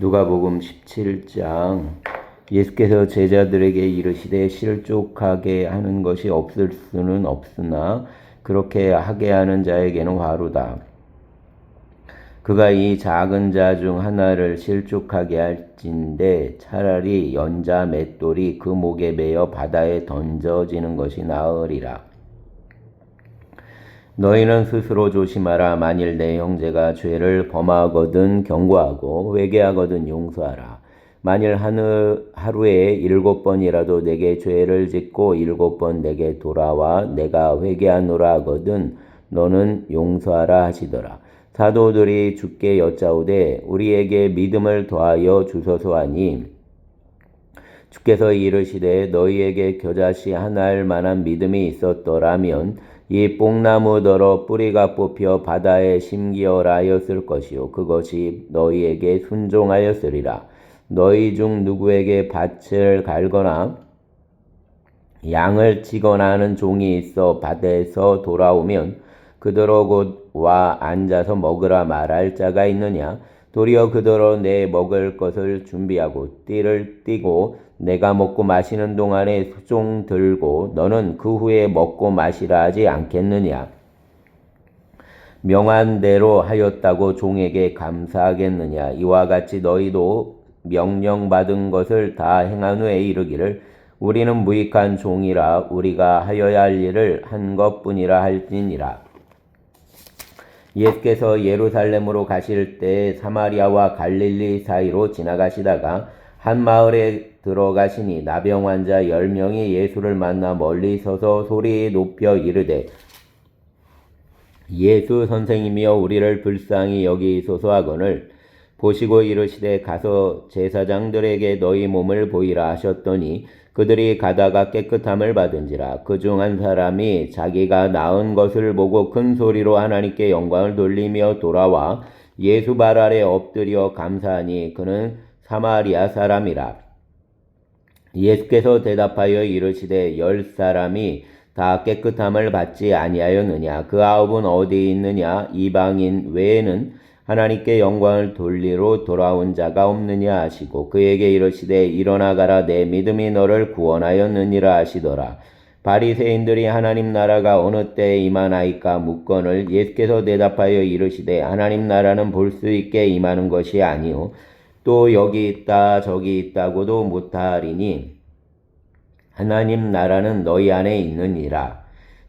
누가복음 17장. 예수께서 제자들에게 이르시되 실족하게 하는 것이 없을 수는 없으나 그렇게 하게 하는 자에게는 화루다. 그가 이 작은 자 중 하나를 실족하게 할진대 차라리 연자 맷돌이 그 목에 매어 바다에 던져지는 것이 나으리라. 너희는 스스로 조심하라. 만일 내 형제가 죄를 범하거든 경고하고 회개하거든 용서하라. 만일 하루에 7번이라도 내게 죄를 짓고 7번 내게 돌아와 내가 회개하노라 하거든 너는 용서하라 하시더라. 사도들이 주께 여짜오되 우리에게 믿음을 더하여 주소서 하니 주께서 이르시되 너희에게 겨자씨 하나 알 만한 믿음이 있었더라면 이 뽕나무더러 뿌리가 뽑혀 바다에 심기어라 하였을 것이요 그것이 너희에게 순종하였으리라. 너희 중 누구에게 밭을 갈거나 양을 치거나 하는 종이 있어 밭에서 돌아오면 그더러 곧 와 앉아서 먹으라 말할 자가 있느냐? 도리어 그더러 내 먹을 것을 준비하고 띠를 띠고 내가 먹고 마시는 동안에 수종 들고 너는 그 후에 먹고 마시라 하지 않겠느냐? 명한 대로 하였다고 종에게 감사하겠느냐? 이와 같이 너희도 명령받은 것을 다 행한 후에 이르기를 우리는 무익한 종이라 우리가 하여야 할 일을 한 것뿐이라 할지니라. 예수께서 예루살렘으로 가실 때 사마리아와 갈릴리 사이로 지나가시다가 한 마을에 들어가시니 나병 환자 10명이 예수를 만나 멀리 서서 소리 높여 이르되 예수 선생님이여 우리를 불쌍히 여기소서 하거늘 보시고 이르시되 가서 제사장들에게 너희 몸을 보이라 하셨더니 그들이 가다가 깨끗함을 받은지라. 그중 한 사람이 자기가 나은 것을 보고 큰 소리로 하나님께 영광을 돌리며 돌아와 예수 발 아래 엎드려 감사하니 그는 사마리아 사람이라. 예수께서 대답하여 이르시되 10사람이 다 깨끗함을 받지 아니하였느냐? 그 9은 어디 있느냐? 이방인 외에는 하나님께 영광을 돌리러 돌아온 자가 없느냐 하시고 그에게 이르시되 일어나 가라 내 믿음이 너를 구원하였느니라 하시더라. 바리새인들이 하나님 나라가 어느 때에 임하나이까 묻거늘 예수께서 대답하여 이르시되 하나님 나라는 볼 수 있게 임하는 것이 아니요 또 여기 있다 저기 있다고도 못하리니 하나님 나라는 너희 안에 있느니라.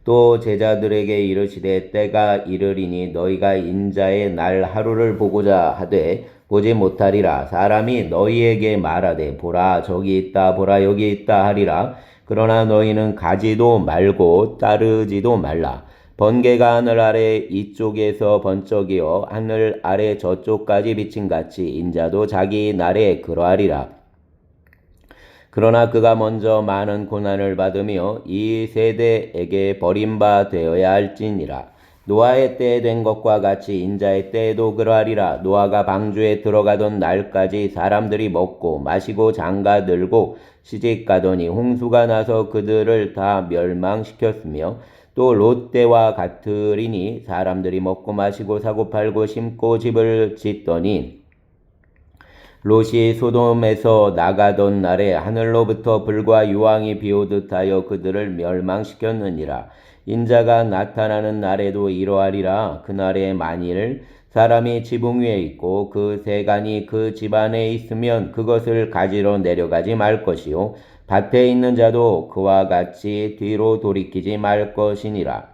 또 제자들에게 이르시되 때가 이르리니 너희가 인자의 날 하루를 보고자 하되 보지 못하리라. 사람이 너희에게 말하되 보라 저기 있다 보라 여기 있다 하리라. 그러나 너희는 가지도 말고 따르지도 말라. 번개가 하늘 아래 이쪽에서 번쩍이어 하늘 아래 저쪽까지 비침같이 인자도 자기 날에 그러하리라. 그러나 그가 먼저 많은 고난을 받으며 이 세대에게 버림받아야 할지니라. 노아의 때에 된 것과 같이 인자의 때에도 그러하리라. 노아가 방주에 들어가던 날까지 사람들이 먹고 마시고 장가들고 시집가더니 홍수가 나서 그들을 다 멸망시켰으며 또 롯 때와 같으리니 사람들이 먹고 마시고 사고 팔고 심고 집을 짓더니 롯이 소돔에서 나가던 날에 하늘로부터 불과 유황이 비오듯 하여 그들을 멸망시켰느니라. 인자가 나타나는 날에도 이러하리라. 그날에 만일 사람이 지붕 위에 있고 그 세간이 그 집 안에 있으면 그것을 가지러 내려가지 말 것이요 밭에 있는 자도 그와 같이 뒤로 돌이키지 말 것이니라.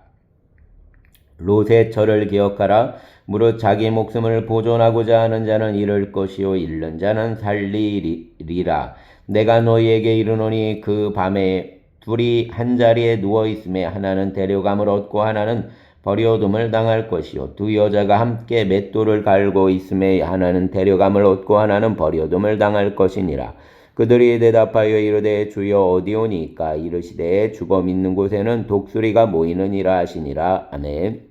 롯의 철을 기억하라. 무릇 자기 목숨을 보존하고자 하는 자는 잃을 것이요 잃는 자는 살리리라. 내가 너희에게 이르노니 그 밤에 둘이 한 자리에 누워 있음에 하나는 데려감을 얻고 하나는 버려둠을 당할 것이요 두 여자가 함께 맷돌을 갈고 있음에 하나는 데려감을 얻고 하나는 버려둠을 당할 것이니라. 그들이 대답하여 이르되 주여 어디오니까? 이르시되 죽음 있는 곳에는 독수리가 모이느니라 하시니라. 아멘.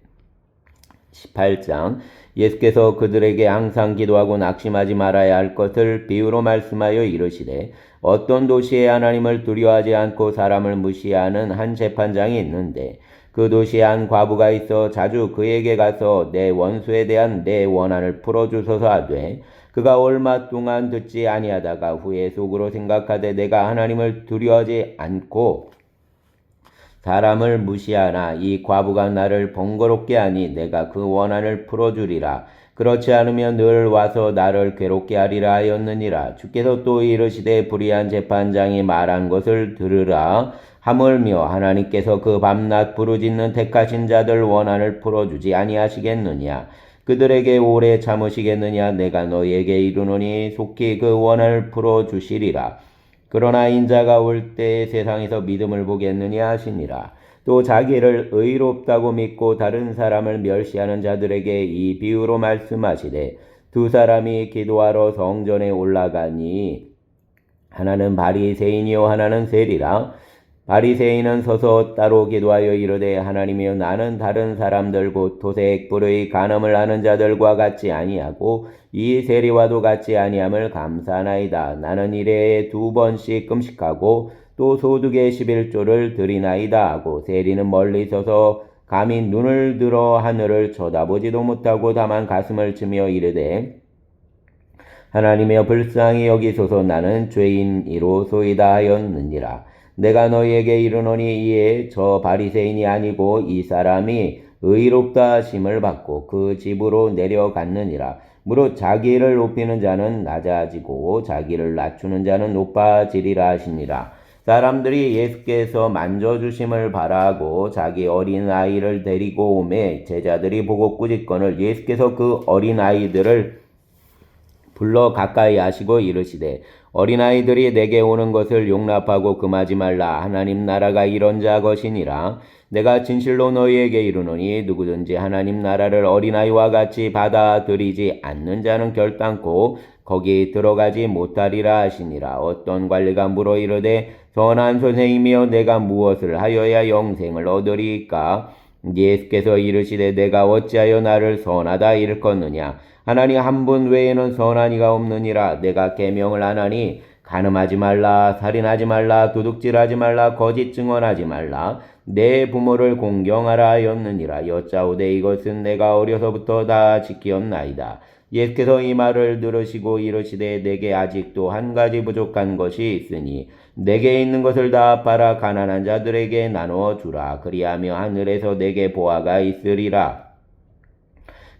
18장. 예수께서 그들에게 항상 기도하고 낙심하지 말아야 할 것을 비유로 말씀하여 이르시되 어떤 도시에 하나님을 두려워하지 않고 사람을 무시하는 한 재판장이 있는데 그 도시에 한 과부가 있어 자주 그에게 가서 내 원수에 대한 내 원한을 풀어주소서 하되 그가 얼마 동안 듣지 아니하다가 후에 속으로 생각하되 내가 하나님을 두려워하지 않고 사람을 무시하나 이 과부가 나를 번거롭게 하니 내가 그 원한을 풀어주리라. 그렇지 않으면 늘 와서 나를 괴롭게 하리라 하였느니라. 주께서 또 이르시되 불의한 재판장이 말한 것을 들으라. 하물며 하나님께서 그 밤낮 부르짖는 택하신 자들 원한을 풀어주지 아니하시겠느냐. 그들에게 오래 참으시겠느냐. 내가 너희에게 이르노니 속히 그 원한을 풀어주시리라. 그러나 인자가 올 때에 세상에서 믿음을 보겠느냐 하시니라. 또 자기를 의롭다고 믿고 다른 사람을 멸시하는 자들에게 이 비유로 말씀하시되 두 사람이 기도하러 성전에 올라가니 하나는 바리새인이요 하나는 세리라. 바리새인은 서서 따로 기도하여 이르되 하나님이여 나는 다른 사람들 곧 토색 불의 간음을 하는 자들과 같지 아니하고 이 세리와도 같지 아니함을 감사하나이다. 나는 일에 2번씩 금식하고 또 소득의 11조를 드리나이다 하고 세리는 멀리 서서 감히 눈을 들어 하늘을 쳐다보지도 못하고 다만 가슴을 치며 이르되 하나님이여 불쌍히 여기소서 나는 죄인이로소이다 하였느니라. 내가 너희에게 이르노니 이에 저 바리새인이 아니고 이 사람이 의롭다 하심을 받고 그 집으로 내려갔느니라. 무릇 자기를 높이는 자는 낮아지고 자기를 낮추는 자는 높아지리라 하시니라. 사람들이 예수께서 만져주심을 바라고 자기 어린아이를 데리고 오매 제자들이 보고 꾸짖거늘 예수께서 그 어린아이들을 불러 가까이 하시고 이르시되 어린아이들이 내게 오는 것을 용납하고 금하지 말라. 하나님 나라가 이런 자 것이니라. 내가 진실로 너희에게 이르노니 누구든지 하나님 나라를 어린아이와 같이 받아들이지 않는 자는 결단코 거기 들어가지 못하리라 하시니라. 어떤 관리가 물어 이르되 선한 선생님이여 내가 무엇을 하여야 영생을 얻으리까? 예수께서 이르시되 내가 어찌하여 나를 선하다 일컫느냐? 하나님 한 분 외에는 선한 이가 없느니라. 내가 계명을 하나니 간음하지 말라, 살인하지 말라, 도둑질하지 말라, 거짓 증언하지 말라, 내 부모를 공경하라 하였느니라. 여짜오되 이것은 내가 어려서부터 다 지키었나이다. 예수께서 이 말을 들으시고 이르시되 내게 아직도 한 가지 부족한 것이 있으니 내게 있는 것을 다 팔아 가난한 자들에게 나누어 주라. 그리하며 하늘에서 내게 보화가 있으리라.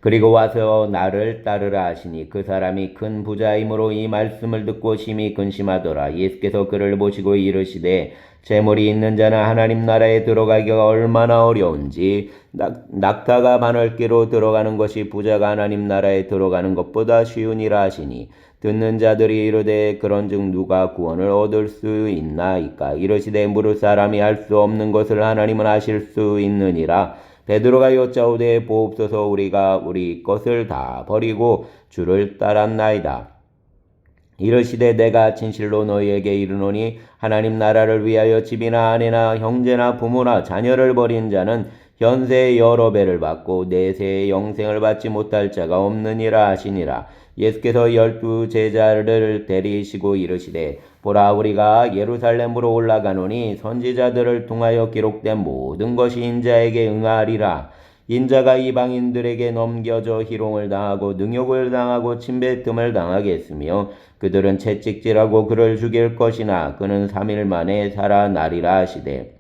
그리고 와서 나를 따르라 하시니 그 사람이 큰 부자이므로 이 말씀을 듣고 심히 근심하더라. 예수께서 그를 보시고 이르시되 재물이 있는 자는 하나님 나라에 들어가기가 얼마나 어려운지 낙타가 바늘기로 들어가는 것이 부자가 하나님 나라에 들어가는 것보다 쉬우니라 하시니 듣는 자들이 이르되 그런즉 누가 구원을 얻을 수 있나이까? 이르시되 무릇 사람이 할 수 없는 것을 하나님은 하실 수 있느니라. 베드로가 여짜오되 보옵소서 우리가 우리 것을 다 버리고 주를 따랐나이다. 이르시되 내가 진실로 너희에게 이르노니 하나님 나라를 위하여 집이나 아내나 형제나 부모나 자녀를 버린 자는 현세의 여러 배를 받고 내세의 영생을 받지 못할 자가 없느니라 하시니라. 예수께서 12 제자를 데리시고 이르시되 보라 우리가 예루살렘으로 올라가노니 선지자들을 통하여 기록된 모든 것이 인자에게 응하리라. 인자가 이방인들에게 넘겨져 희롱을 당하고 능욕을 당하고 침뱉음을 당하겠으며 그들은 채찍질하고 그를 죽일 것이나 그는 3일 만에 살아나리라 하시되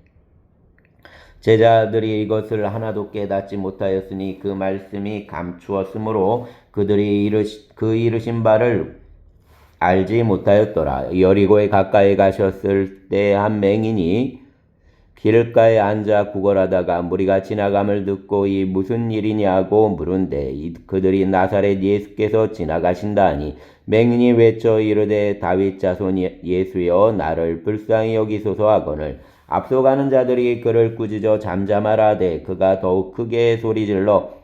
제자들이 이것을 하나도 깨닫지 못하였으니 그 말씀이 감추었으므로 그들이 그 이르신 바를 알지 못하였더라. 여리고에 가까이 가셨을 때 한 맹인이 길가에 앉아 구걸하다가 무리가 지나감을 듣고 이 무슨 일이냐고 물은데 그들이 나사렛 예수께서 지나가신다 하니 맹인이 외쳐 이르되 다윗 자손 예수여 나를 불쌍히 여기소서 하거늘 앞서가는 자들이 그를 꾸짖어 잠잠하라되 그가 더욱 크게 소리질러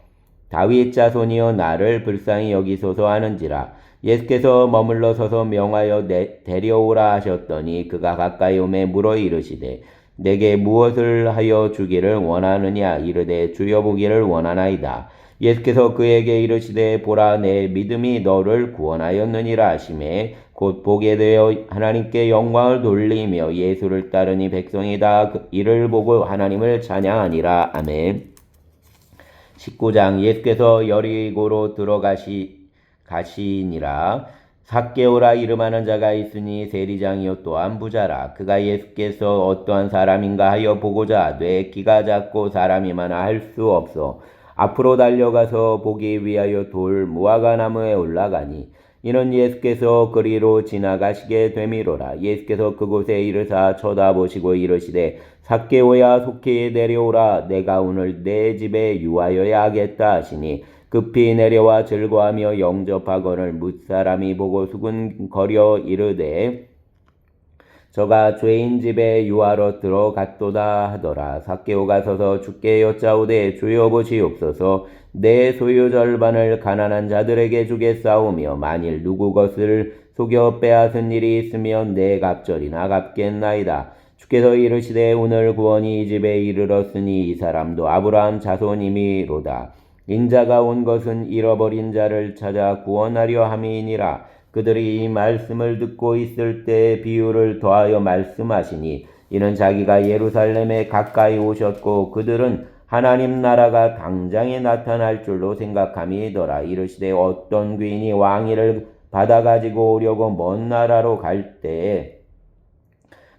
다윗 자손이여 나를 불쌍히 여기소서 하는지라. 예수께서 머물러 서서 명하여 데려오라 하셨더니 그가 가까이 오매 물어 이르시되 내게 무엇을 하여 주기를 원하느냐? 이르되 주여 보기를 원하나이다. 예수께서 그에게 이르시되 보라 내 믿음이 너를 구원하였느니라 하시매 곧 보게 되어 하나님께 영광을 돌리며 예수를 따르니 백성이 다 이를 보고 하나님을 찬양하니라. 아멘. 19장 예수께서 여리고로 가시니라. 삭개오라 이름하는 자가 있으니 세리장이요 또한 부자라. 그가 예수께서 어떠한 사람인가 하여 보고자 뇌 키가 작고 사람이 많아 할 수 없어 앞으로 달려가서 보기 위하여 돌 무화과 나무에 올라가니 이는 예수께서 그리로 지나가시게 되미로라. 예수께서 그곳에 이르사 쳐다보시고 이르시되 삭개오야 속히 내려오라. 내가 오늘 내 집에 유하여야 하겠다 하시니 급히 내려와 즐거하며 영접하거늘 뭇사람이 보고 수군거려 이르되 저가 죄인 집에 유하러 들어갔도다 하더라. 삭개오가 서서 주께 여짜오되 주여 보시옵소서. 내 소유 절반을 가난한 자들에게 주겠사오며 만일 누구 것을 속여 빼앗은 일이 있으면 내 갑절이나 갚겠나이다. 주께서 이르시되 오늘 구원이 이 집에 이르렀으니 이 사람도 아브라함 자손이미로다. 인자가 온 것은 잃어버린 자를 찾아 구원하려 함이니라. 그들이 이 말씀을 듣고 있을 때 비유를 더하여 말씀하시니 이는 자기가 예루살렘에 가까이 오셨고 그들은 하나님 나라가 당장에 나타날 줄로 생각함이더라. 이르시되 어떤 귀인이 왕위를 받아가지고 오려고 먼 나라로 갈 때에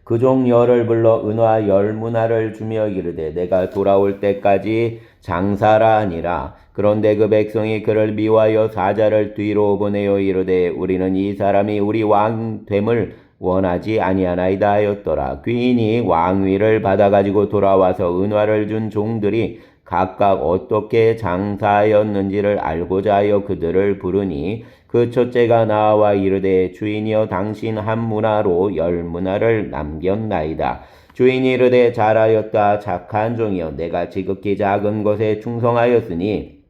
그 종 열을 불러 은화 10문화를 주며 이르되 내가 돌아올 때까지 장사라 하니라. 그런데 그 백성이 그를 미워하여 사자를 뒤로 보내어 이르되 우리는 이 사람이 우리 왕됨을 원하지 아니하나이다 하였더라. 귀인이 왕위를 받아가지고 돌아와서 은화를 준 종들이 각각 어떻게 장사하였는지를 알고자 하여 그들을 부르니 그 첫째가 나와 이르되 주인이여 당신 한 문화로 10문화를 남겼나이다. 주인이 이르되 잘하였다 착한 종이여 내가 지극히 작은 것에 충성하였으니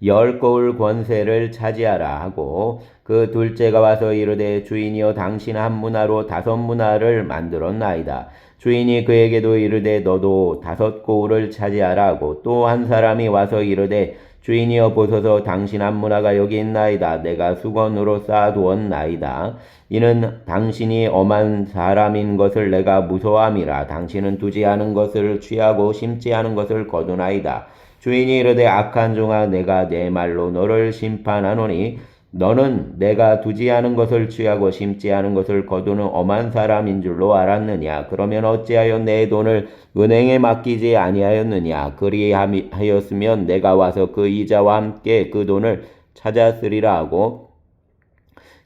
10거울 권세를 차지하라 하고 그 둘째가 와서 이르되 주인이여 당신 한 문화로 5문화를 만들었나이다. 주인이 그에게도 이르되 너도 5거울을 차지하라 하고 또 한 사람이 와서 이르되 주인이여 보소서 당신 한 문화가 여기 있나이다. 내가 수건으로 쌓아두었나이다. 이는 당신이 엄한 사람인 것을 내가 무서워함이라. 당신은 두지 않은 것을 취하고 심지 않은 것을 거두나이다. 주인이 이르되 악한 종아 내가 내 말로 너를 심판하노니 너는 내가 두지 않은 것을 취하고 심지 않은 것을 거두는 엄한 사람인 줄로 알았느냐. 그러면 어찌하여 내 돈을 은행에 맡기지 아니하였느냐. 그리하였으면 내가 와서 그 이자와 함께 그 돈을 찾았으리라 하고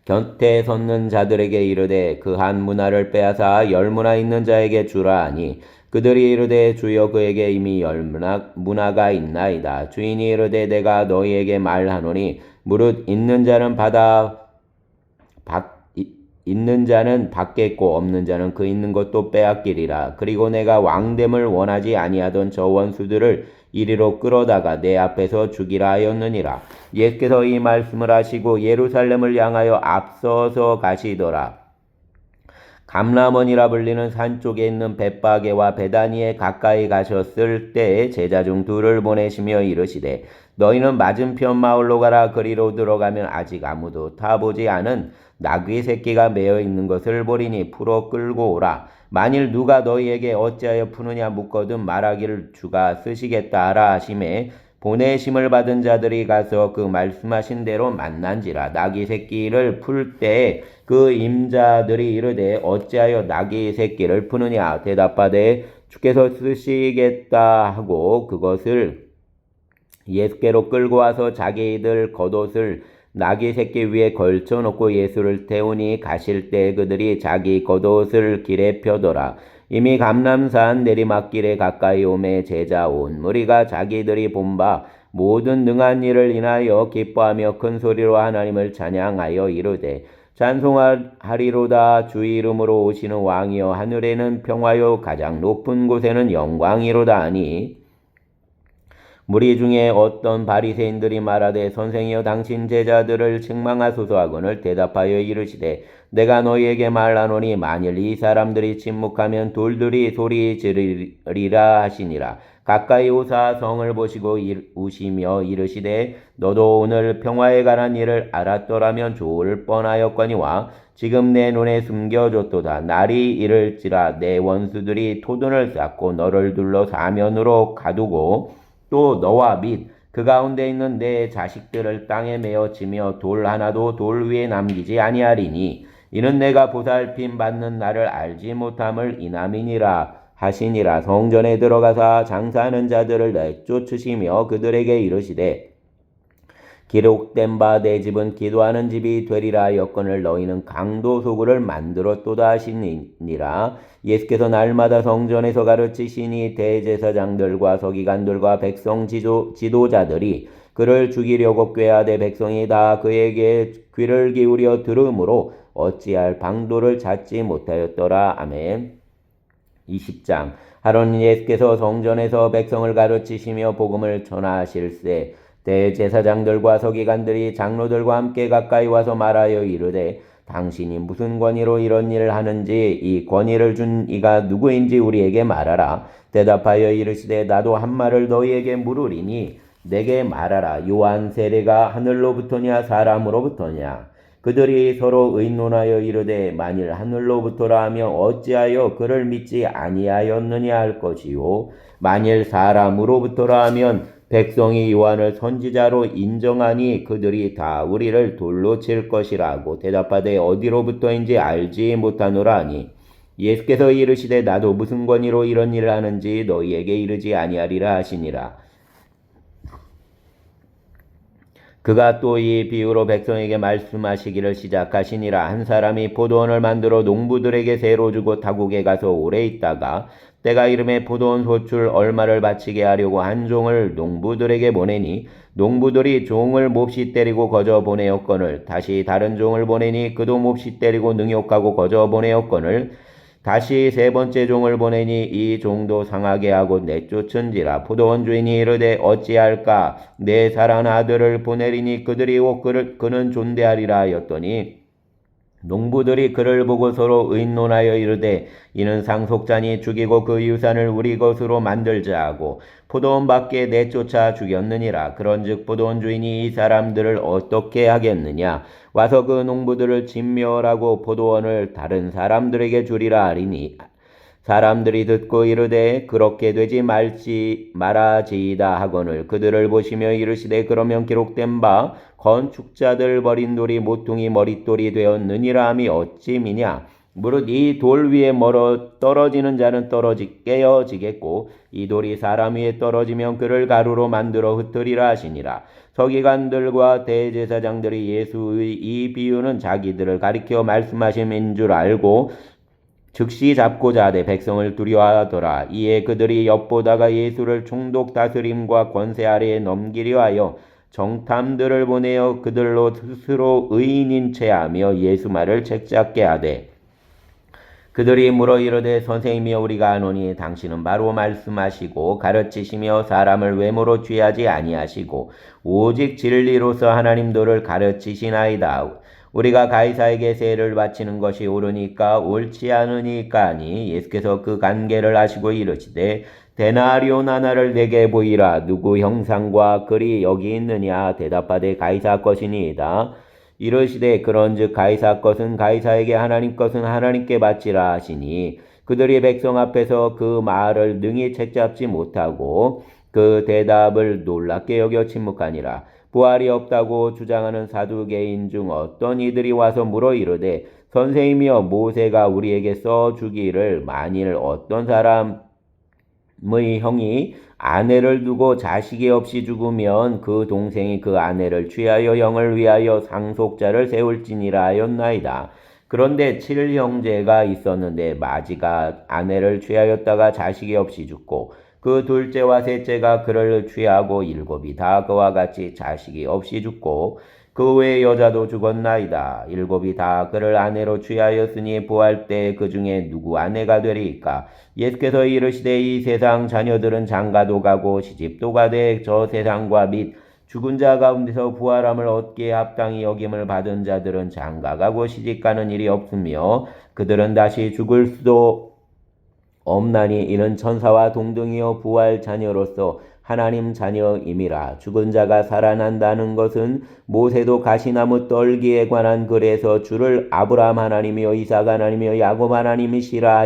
곁에 섰는 자들에게 이르되 그 한 문화를 빼앗아 10문화 있는 자에게 주라 하니 그들이 이르되 주여 그에게 이미 10문화가 있나이다. 주인이 이르되 내가 너희에게 말하노니 무릇 있는 자는 있는 자는 받겠고 없는 자는 그 있는 것도 빼앗기리라. 그리고 내가 왕됨을 원하지 아니하던 저 원수들을 이리로 끌어다가 내 앞에서 죽이라 하였느니라. 예수께서 이 말씀을 하시고 예루살렘을 향하여 앞서서 가시더라. 감람원이라 불리는 산 쪽에 있는 벳바게와 베다니에 가까이 가셨을 때에 제자 중 둘을 보내시며 이르시되 너희는 맞은편 마을로 가라. 그리로 들어가면 아직 아무도 타보지 않은 나귀 새끼가 매어 있는 것을 보리니 풀어 끌고 오라. 만일 누가 너희에게 어찌하여 푸느냐 묻거든 말하기를 주가 쓰시겠다 하라 하심에 보내심을 받은 자들이 가서 그 말씀하신 대로 만난지라. 나귀 새끼를 풀 때에 그 임자들이 이르되 어찌하여 나귀 새끼를 푸느냐 대답하되 주께서 쓰시겠다 하고 그것을 예수께로 끌고 와서 자기들 겉옷을 나귀 새끼 위에 걸쳐놓고 예수를 태우니 가실 때 그들이 자기 겉옷을 길에 펴더라. 이미 감람산 내리막길에 가까이 오매 제자 온 무리가 자기들이 본 바 모든 능한 일을 인하여 기뻐하며 큰 소리로 하나님을 찬양하여 이르되 찬송하리로다. 주의 이름으로 오시는 왕이여 하늘에는 평화요 가장 높은 곳에는 영광이로다 하니 무리 중에 어떤 바리새인들이 말하되 선생이여 당신 제자들을 책망하소서 하거늘 대답하여 이르시되 내가 너희에게 말하노니 만일 이 사람들이 침묵하면 돌들이 소리 지르리라 하시니라. 가까이 오사 성을 보시고 우시며 이르시되 너도 오늘 평화에 관한 일을 알았더라면 좋을 뻔하였거니와 지금 내 눈에 숨겨졌도다. 날이 이를지라 내 원수들이 토둔을 쌓고 너를 둘러 사면으로 가두고 또 너와 및 그 가운데 있는 내 자식들을 땅에 메어 치며 돌 하나도 돌 위에 남기지 아니하리니 이는 내가 보살핌 받는 나를 알지 못함을 인함이니라 하시니라. 성전에 들어가사 장사하는 자들을 내쫓으시며 그들에게 이르시되 기록된 바 내 집은 기도하는 집이 되리라 하였거늘 너희는 강도 소굴을 만들었도다 하시니라. 예수께서 날마다 성전에서 가르치시니 대제사장들과 서기관들과 백성 지도자들이 그를 죽이려고 꾀하되 백성이 다 그에게 귀를 기울여 들으므로 어찌할 방도를 찾지 못하였더라. 아멘. 20장. 하루는 예수께서 성전에서 백성을 가르치시며 복음을 전하실세 대제사장들과 서기관들이 장로들과 함께 가까이 와서 말하여 이르되 당신이 무슨 권위로 이런 일을 하는지 이 권위를 준 이가 누구인지 우리에게 말하라. 대답하여 이르시되 나도 한 말을 너희에게 물으리니 내게 말하라. 요한 세례가 하늘로부터냐 사람으로부터냐? 그들이 서로 의논하여 이르되 만일 하늘로부터라 하며 어찌하여 그를 믿지 아니하였느냐 할 것이요 만일 사람으로부터라 하면 백성이 요한을 선지자로 인정하니 그들이 다 우리를 돌로 칠 것이라고 대답하되 어디로부터인지 알지 못하노라 하니 예수께서 이르시되 나도 무슨 권위로 이런 일을 하는지 너희에게 이르지 아니하리라 하시니라. 그가 또 이 비유로 백성에게 말씀하시기를 시작하시니라. 한 사람이 포도원을 만들어 농부들에게 새로 주고 타국에 가서 오래 있다가 때가 이름에 포도원 소출 얼마를 바치게 하려고 한 종을 농부들에게 보내니 농부들이 종을 몹시 때리고 거저 보내었거늘 다시 다른 종을 보내니 그도 몹시 때리고 능욕하고 거저 보내었거늘 다시 세 번째 종을 보내니 이 종도 상하게 하고 내쫓은지라. 포도원 주인이 이르되 어찌할까 내 사랑하는 아들을 보내리니 그들이 오 그는 존대하리라 하였더니 농부들이 그를 보고 서로 의논하여 이르되 이는 상속자니 죽이고 그 유산을 우리 것으로 만들자 하고 포도원 밖에 내쫓아 죽였느니라. 그런즉 포도원 주인이 이 사람들을 어떻게 하겠느냐 와서 그 농부들을 진멸하고 포도원을 다른 사람들에게 주리라 하리니 사람들이 듣고 이르되 그렇게 되지 말아지이다 하거늘 그들을 보시며 이르시되 그러면 기록된 바 건축자들 버린 돌이 모퉁이 머릿돌이 되었느니라 함이 어찌미냐 무릇 이 돌 위에 떨어지는 자는 깨어지겠고 이 돌이 사람 위에 떨어지면 그를 가루로 만들어 흩으리라 하시니라. 서기관들과 대제사장들이 예수의 이 비유는 자기들을 가리켜 말씀하심인 줄 알고 즉시 잡고자 하되 백성을 두려워하더라. 이에 그들이 엿보다가 예수를 총독 다스림과 권세 아래에 넘기려 하여 정탐들을 보내어 그들로 스스로 의인인 체하며 예수 말을 책잡게 하되 그들이 물어 이르되 선생님이여 우리가 아노니 당신은 바로 말씀하시고 가르치시며 사람을 외모로 취하지 아니하시고 오직 진리로서 하나님도를 가르치시나이다. 우리가 가이사에게 세를 바치는 것이 옳으니까 옳지 않으니까 하니 예수께서 그 관계를 아시고 이르시되 데나리온 하나를 내게 보이라. 누구 형상과 글이 여기 있느냐 대답하되 가이사 것이니이다. 이르시되 그런즉 가이사 것은 가이사에게 하나님 것은 하나님께 바치라 하시니 그들이 백성 앞에서 그 말을 능히 책잡지 못하고 그 대답을 놀랍게 여겨 침묵하니라. 부활이 없다고 주장하는 사두개인 중 어떤 이들이 와서 물어 이르되 선생님이여 모세가 우리에게 써주기를 만일 어떤 사람의 형이 아내를 두고 자식이 없이 죽으면 그 동생이 그 아내를 취하여 형을 위하여 상속자를 세울지니라 하였나이다. 그런데 7형제가 있었는데 마지가 아내를 취하였다가 자식이 없이 죽고 그 둘째와 셋째가 그를 취하고 7이 다 그와 같이 자식이 없이 죽고 그 외의 여자도 죽었나이다. 7이 다 그를 아내로 취하였으니 부활 때 그 중에 누구 아내가 되리이까? 예수께서 이르시되 이 세상 자녀들은 장가도 가고 시집도 가되 저 세상과 및 죽은 자 가운데서 부활함을 얻기에 합당히 여김을 받은 자들은 장가가고 시집가는 일이 없으며 그들은 다시 죽을 수도 없나니 이는 천사와 동등이요 부활 자녀로서 하나님 자녀임이라. 죽은 자가 살아난다는 것은 모세도 가시나무 떨기에 관한 글에서 주를 아브라함 하나님이요 이삭 하나님이요 야곱 하나님이시라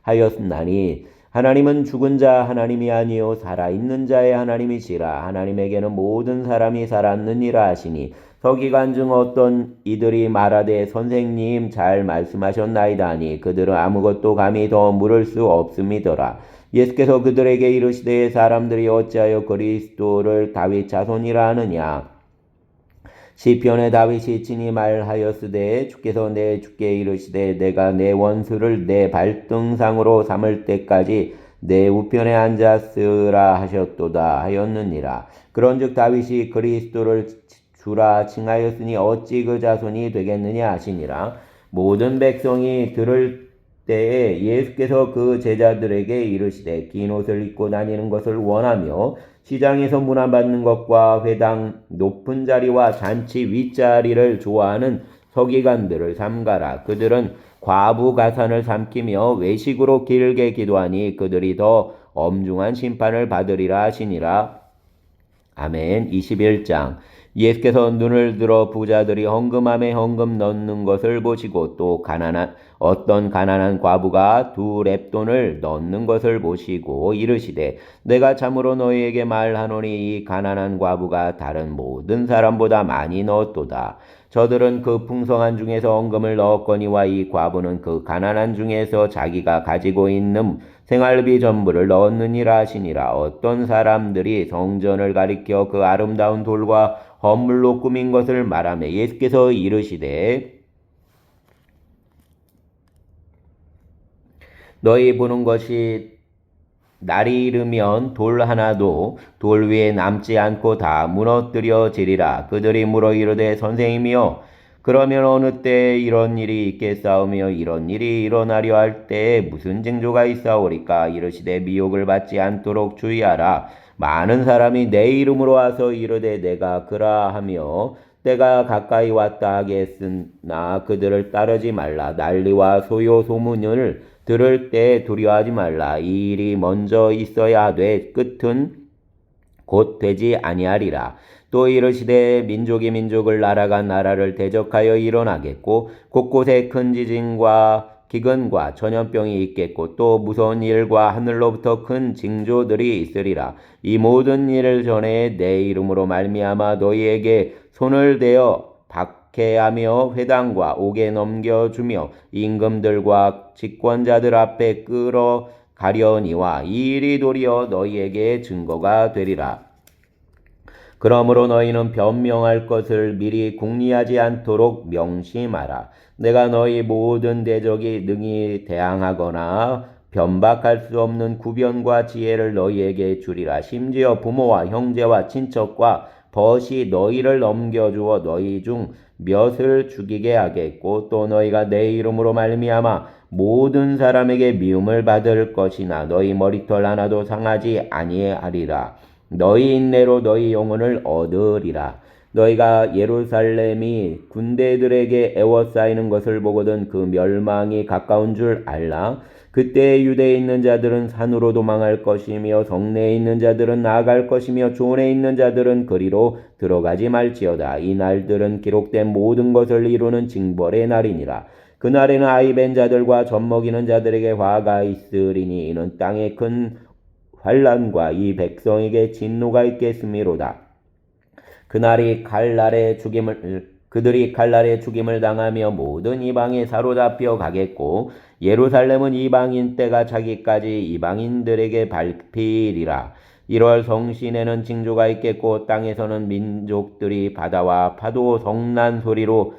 하였나니 하나님은 죽은 자 하나님이 아니요 살아있는 자의 하나님이시라. 하나님에게는 모든 사람이 살았느니라 하시니 서기관 중 어떤 이들이 말하되 선생님 잘 말씀하셨나이다 하니 그들은 아무것도 감히 더 물을 수 없음이더라. 예수께서 그들에게 이르시되 사람들이 어찌하여 그리스도를 다윗 자손이라 하느냐. 시편에 다윗이 친히 말하였으되 주께서 내 주께 이르시되 내가 내 원수를 내 발등상으로 삼을 때까지 내 우편에 앉았으라 하셨도다 하였느니라. 그런즉 다윗이 그리스도를 주라 칭하였으니 어찌 그 자손이 되겠느냐 하시니라. 모든 백성이 들을 때에 예수께서 그 제자들에게 이르시되 긴 옷을 입고 다니는 것을 원하며 시장에서 문안받는 것과 회당 높은 자리와 잔치 윗자리를 좋아하는 서기관들을 삼가라. 그들은 과부 가산을 삼키며 외식으로 길게 기도하니 그들이 더 엄중한 심판을 받으리라 하시니라. 아멘. 21장. 예수께서 눈을 들어 부자들이 헌금함에 헌금 넣는 것을 보시고 또 어떤 가난한 과부가 2렙돈을 넣는 것을 보시고 이르시되 내가 참으로 너희에게 말하노니 이 가난한 과부가 다른 모든 사람보다 많이 넣었도다. 저들은 그 풍성한 중에서 헌금을 넣었거니와 이 과부는 그 가난한 중에서 자기가 가지고 있는 생활비 전부를 넣었느니라 하시니라. 어떤 사람들이 성전을 가리켜 그 아름다운 돌과 헌물로 꾸민 것을 말하며 예수께서 이르시되 너희 보는 것이 날이 이르면 돌 하나도 돌 위에 남지 않고 다 무너뜨려지리라. 그들이 물어 이르되 선생님이여 그러면 어느 때 이런 일이 있겠사오며 이런 일이 일어나려 할 때에 무슨 징조가 있사오리까. 이르시되 미혹을 받지 않도록 주의하라. 많은 사람이 내 이름으로 와서 이르되 내가 그라 하며 때가 가까이 왔다 하겠으나 그들을 따르지 말라. 난리와 소요 소문을 들을 때 두려워하지 말라. 이 일이 먼저 있어야 하되 끝은 곧 되지 아니하리라. 또 이르시되 민족이 민족을 나라가 나라를 대적하여 일어나겠고 곳곳에 큰 지진과 기근과 전염병이 있겠고 또 무서운 일과 하늘로부터 큰 징조들이 있으리라. 이 모든 일을 전에 내 이름으로 말미암아 너희에게 손을 대어 박해하며 회당과 옥에 넘겨주며 임금들과 집권자들 앞에 끌어가려니와 이 일이 도리어 너희에게 증거가 되리라. 그러므로 너희는 변명할 것을 미리 궁리하지 않도록 명심하라. 내가 너희 모든 대적이 능히 대항하거나 변박할 수 없는 구변과 지혜를 너희에게 주리라. 심지어 부모와 형제와 친척과 벗이 너희를 넘겨주어 너희 중 몇을 죽이게 하겠고 또 너희가 내 이름으로 말미암아 모든 사람에게 미움을 받을 것이나 너희 머리털 하나도 상하지 아니하리라. 너희 인내로 너희 영혼을 얻으리라. 너희가 예루살렘이 군대들에게 애워싸이는 것을 보거든 그 멸망이 가까운 줄 알라. 그때 유대에 있는 자들은 산으로 도망할 것이며 성내에 있는 자들은 나아갈 것이며 조원에 있는 자들은 그리로 들어가지 말지어다. 이 날들은 기록된 모든 것을 이루는 징벌의 날이니라. 그날에는 아이 벤 자들과 젖먹이는 자들에게 화가 있으리니 이는 땅에 큰 환난과 이 백성에게 진노가 있겠음이로다. 그들이 칼날에 죽임을 당하며 모든 이방에 사로잡혀 가겠고 예루살렘은 이방인 때가 차기까지 이방인들에게 밟히리라. 1월 성신에는 징조가 있겠고 땅에서는 민족들이 바다와 파도 성난 소리로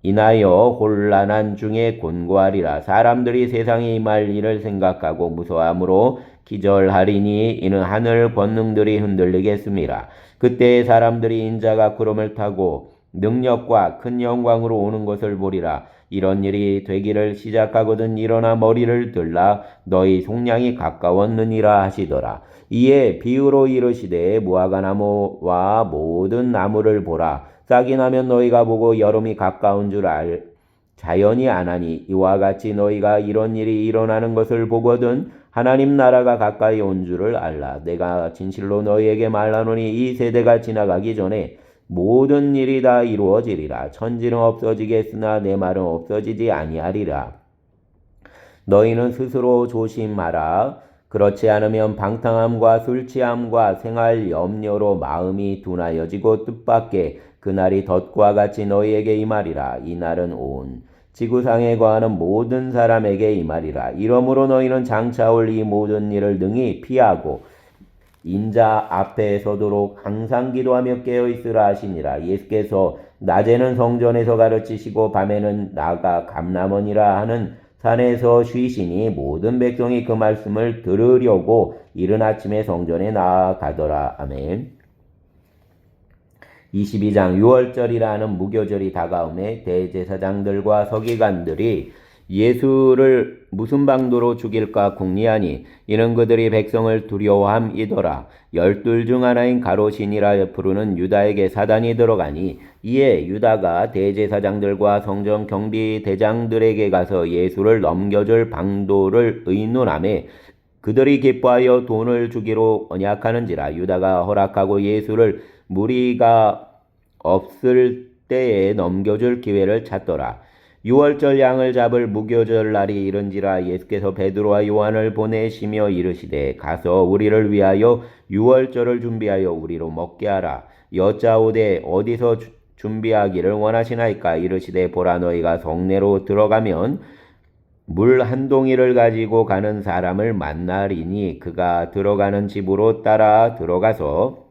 인하여 혼란한 중에 곤고하리라. 사람들이 세상에 임할 일을 생각하고 무서워함으로 기절하리니 이는 하늘 권능들이 흔들리겠습니다. 그때 사람들이 인자가 구름을 타고 능력과 큰 영광으로 오는 것을 보리라. 이런 일이 되기를 시작하거든 일어나 머리를 들라 너희 속량이 가까웠느니라 하시더라. 이에 비유로 이르시되 무화과 나무와 모든 나무를 보라. 싹이 나면 너희가 보고 여름이 가까운 줄 자연이 아나니 이와 같이 너희가 이런 일이 일어나는 것을 보거든 하나님 나라가 가까이 온 줄을 알라. 내가 진실로 너희에게 말하노니 이 세대가 지나가기 전에 모든 일이 다 이루어지리라. 천지는 없어지겠으나 내 말은 없어지지 아니하리라. 너희는 스스로 조심하라. 그렇지 않으면 방탕함과 술 취함과 생활 염려로 마음이 둔하여지고 뜻밖의 그날이 덫과 같이 너희에게 임하리라. 이 날은 온 지구상에 거하는 모든 사람에게 임하리라. 이러므로 너희는 장차 올 이 모든 일을 능히 피하고 인자 앞에 서도록 항상 기도하며 깨어있으라 하시니라. 예수께서 낮에는 성전에서 가르치시고 밤에는 나가 감람원이라 하는 산에서 쉬시니 모든 백성이 그 말씀을 들으려고 이른 아침에 성전에 나아가더라. 아멘. 22장 유월절이라 하는 무교절이 다가오매 대제사장들과 서기관들이 예수를 무슨 방도로 죽일까 궁리하니 이는 그들이 백성을 두려워함이더라. 12 중 하나인 가로신이라 부르는 유다에게 사단이 들어가니 이에 유다가 대제사장들과 성전 경비대장들에게 가서 예수를 넘겨줄 방도를 의논하매 그들이 기뻐하여 돈을 주기로 언약하는지라. 유다가 허락하고 예수를 무리가 없을 때에 넘겨줄 기회를 찾더라. 유월절 양을 잡을 무교절 날이 이른지라. 예수께서 베드로와 요한을 보내시며 이르시되 가서 우리를 위하여 유월절을 준비하여 우리로 먹게 하라. 여짜오되 어디서 준비하기를 원하시나이까. 이르시되 보라, 너희가 성내로 들어가면 물 한 동이를 가지고 가는 사람을 만나리니 그가 들어가는 집으로 따라 들어가서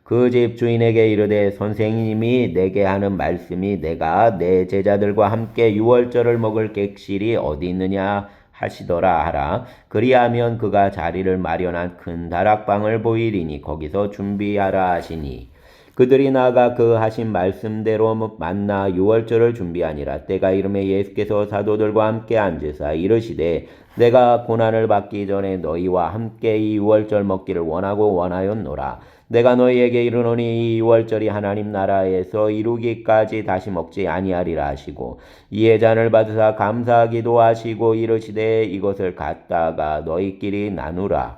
그 집 주인에게 이르되 선생님이 내게 하는 말씀이 내가 내 제자들과 함께 유월절을 먹을 객실이 어디 있느냐 하시더라 하라. 그리하면 그가 자리를 마련한 큰 다락방을 보이리니 거기서 준비하라 하시니 그들이 나가 그 하신 말씀대로 만나 유월절을 준비하니라. 때가 이르매 예수께서 사도들과 함께 앉으사 이르시되 내가 고난을 받기 전에 너희와 함께 이 유월절 먹기를 원하였노라. 내가 너희에게 이르노니 이 유월절이 하나님 나라에서 이루기까지 다시 먹지 아니하리라 하시고 이에 잔을 받으사 감사하기도 하시고 이르시되 이것을 갖다가 너희끼리 나누라.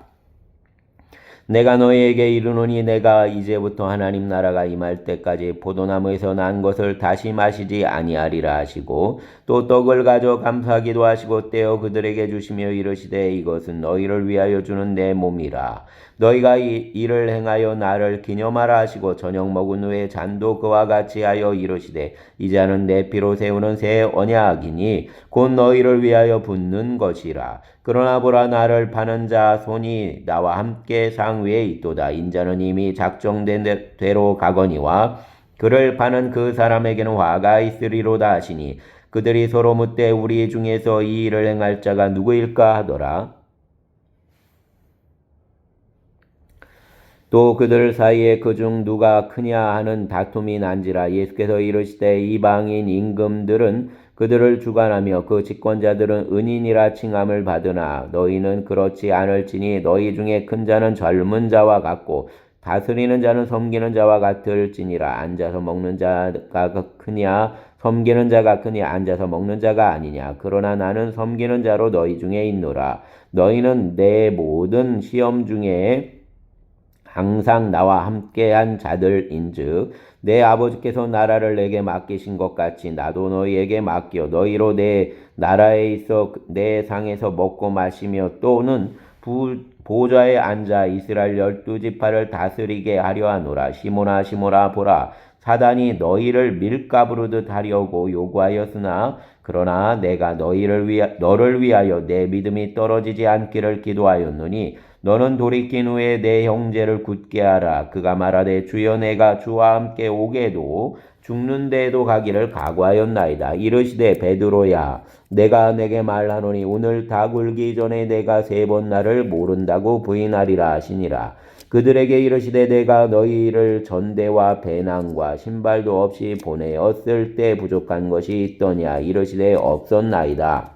내가 너희에게 이르노니 내가 이제부터 하나님 나라가 임할 때까지 포도나무에서 난 것을 다시 마시지 아니하리라 하시고 또 떡을 가져 감사하기도 하시고 떼어 그들에게 주시며 이르시되 이것은 너희를 위하여 주는 내 몸이라. 너희가 이를 행하여 나를 기념하라 하시고 저녁 먹은 후에 잔도 그와 같이 하여 이르시되 이 잔은 내 피로 세우는 새 언약이니 곧 너희를 위하여 붓는 것이라. 그러나 보라, 나를 파는 자 손이 나와 함께 상위에 있도다. 인자는 이미 작정된 대로 가거니와 그를 파는 그 사람에게는 화가 있으리로다 하시니 그들이 서로 묻되 우리 중에서 이 일을 행할 자가 누구일까 하더라. 또 그들 사이에 그중 누가 크냐 하는 다툼이 난지라. 예수께서 이르시되 이방인 임금들은 그들을 주관하며 그 집권자들은 은인이라 칭함을 받으나 너희는 그렇지 않을지니 너희 중에 큰 자는 젊은 자와 같고 다스리는 자는 섬기는 자와 같을지니라. 앉아서 먹는 자가 크냐 섬기는 자가 크냐 앉아서 먹는 자가 아니냐. 그러나 나는 섬기는 자로 너희 중에 있노라. 너희는 내 모든 시험 중에 항상 나와 함께한 자들인즉 내 아버지께서 나라를 내게 맡기신 것 같이 나도 너희에게 맡겨 너희로 내 나라에 있어 내 상에서 먹고 마시며 또는 보좌에 앉아 이스라엘 12지파를 다스리게 하려 하노라. 시몬아 시몬아 보라, 사단이 너희를 밀가부르듯 하려고 요구하였으나 그러나 내가 너를 위하여 내 믿음이 떨어지지 않기를 기도하였노니 너는 돌이킨 후에 내 형제를 굳게 하라. 그가 말하되 주여 내가 주와 함께 오게도 죽는 데에도 가기를 각오하였나이다. 이르시되 베드로야 내가 내게 말하노니 오늘 다 굴기 전에 내가 3번 나를 모른다고 부인하리라 하시니라. 그들에게 이르시되 내가 너희를 전대와 배낭과 신발도 없이 보내었을 때 부족한 것이 있더냐. 이르시되 없었나이다.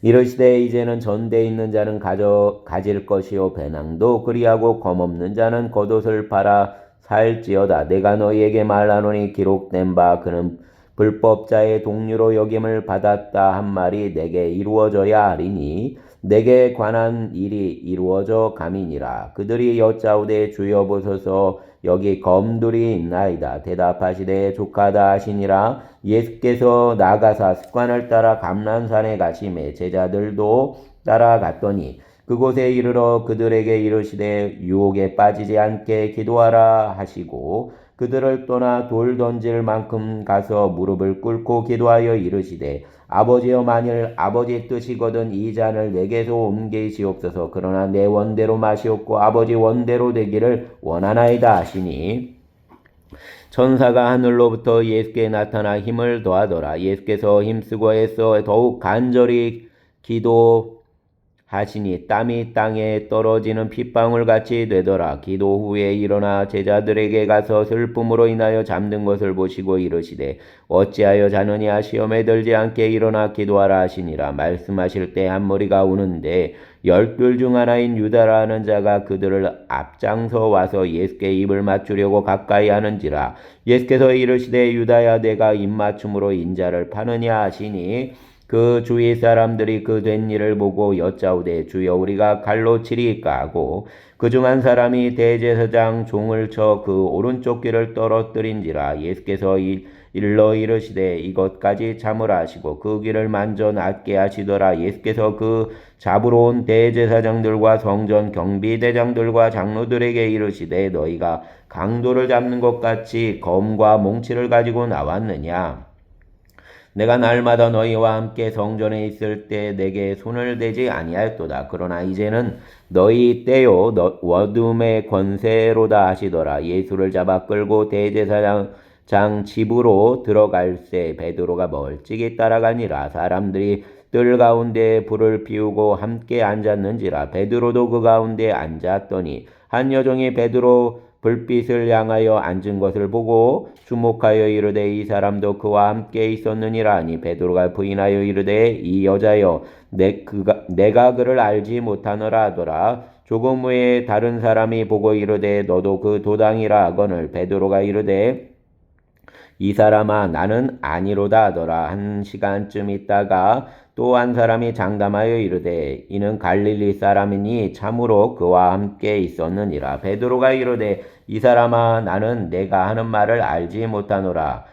이르시되 이제는 전대에 있는 자는 가질 것이요 배낭도 그리하고 검없는 자는 겉옷을 팔아 살지어다. 내가 너희에게 말하노니 기록된 바 그는 불법자의 동류로 여김을 받았다 한 말이 내게 이루어져야 하리니 내게 관한 일이 이루어져 감이니라. 그들이 여짜오되 주여 보소서 여기 검둘이 있나이다. 대답하시되 족하다 하시니라. 예수께서 나가사 습관을 따라 감람산에 가시매 제자들도 따라갔더니 그곳에 이르러 그들에게 이르시되 유혹에 빠지지 않게 기도하라 하시고 그들을 떠나 돌 던질 만큼 가서 무릎을 꿇고 기도하여 이르시되 아버지여 만일 아버지 뜻이거든 이 잔을 내게서 옮기시옵소서. 그러나 내 원대로 마시옵고 아버지 원대로 되기를 원하나이다 하시니 천사가 하늘로부터 예수께 나타나 힘을 더하더라. 예수께서 힘쓰고 애써 더욱 간절히 기도하시니 땀이 땅에 떨어지는 핏방울같이 되더라. 기도 후에 일어나 제자들에게 가서 슬픔으로 인하여 잠든 것을 보시고 이르시되 어찌하여 자느냐 시험에 들지 않게 일어나 기도하라 하시니라. 말씀하실 때 한 무리가 우는데 12 중 하나인 유다라는 자가 그들을 앞장서 와서 예수께 입을 맞추려고 가까이 하는지라. 예수께서 이르시되 유다야 내가 입맞춤으로 인자를 파느냐 하시니 그 주위 사람들이 그 된 일을 보고 여짜오되 주여 우리가 칼로 치리이까 하고 그 중 한 사람이 대제사장 종을 쳐 그 오른쪽 귀를 떨어뜨린지라. 예수께서 일러 이르시되 이것까지 참으라 하시고 그 귀를 만져 낫게 하시더라. 예수께서 그 잡으러 온 대제사장들과 성전 경비대장들과 장로들에게 이르시되 너희가 강도를 잡는 것 같이 검과 몽치를 가지고 나왔느냐? 내가 날마다 너희와 함께 성전에 있을 때 내게 손을 대지 아니하였도다. 그러나 이제는 너희 때요 어둠의 권세로다 하시더라. 예수를 잡아 끌고 대제사장 집으로 들어갈새 베드로가 멀찍이 따라가니라. 사람들이 뜰 가운데 불을 피우고 함께 앉았는지라. 베드로도 그 가운데 앉았더니 한 여종이 베드로 불빛을 향하여 앉은 것을 보고 주목하여 이르되 이 사람도 그와 함께 있었느니라 하니 베드로가 부인하여 이르되 이 여자여 내가 그를 알지 못하노라 하더라. 조금 후에 다른 사람이 보고 이르되 너도 그 도당이라 하거늘 베드로가 이르되 이 사람아 나는 아니로다 하더라. 한 시간쯤 있다가 또 한 사람이 장담하여 이르되 이는 갈릴리 사람이니 참으로 그와 함께 있었느니라. 베드로가 이르되 이 사람아 나는 내가 하는 말을 알지 못하노라.